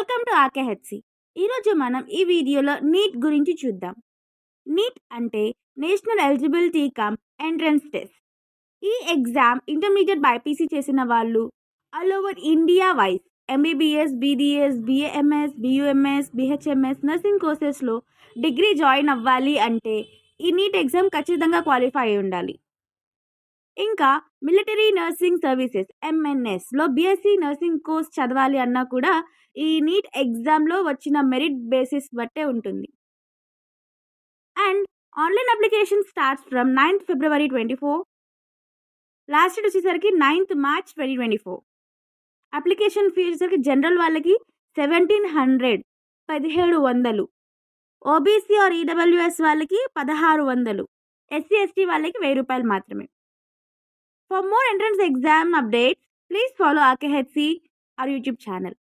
Welcome to ఆర్కేహెచ్సి. ఈరోజు మనం ఈ వీడియోలో నీట్ గురించి చూద్దాం. నీట్ అంటే national eligibility cum entrance test. ఈ ఎగ్జామ్ ఇంటర్మీడియట్ బైపీసీ చేసిన వాళ్ళు all over India wise MBBS, BDS, BAMS, BUMS, BHMS nursing కోర్సెస్లో డిగ్రీ జాయిన్ అవ్వాలి అంటే ఈ నీట్ ఎగ్జామ్ ఖచ్చితంగా క్వాలిఫై అయి ఉండాలి. ఇంకా మిలిటరీ నర్సింగ్ సర్వీసెస్ ఎంఎన్ఎస్లో బీఎస్సీ నర్సింగ్ కోర్స్ చదవాలి అన్నా కూడా ఈ నీట్ ఎగ్జామ్లో వచ్చిన మెరిట్ బేసిస్ బట్టే ఉంటుంది. And online application starts from 9th February 2024. Last date వచ్చేసరికి 9th March 2024. అప్లికేషన్ ఫీ వచ్చేసరికి జనరల్ వాళ్ళకి 1700 1700, ఓబీసీ ఆర్ ఈడబ్ల్యూఎస్ వాళ్ళకి 1600, ఎస్సీ ఎస్టీ వాళ్ళకి 1000 రూపాయలు మాత్రమే. For more entrance exam updates, please follow RKHC, our YouTube channel.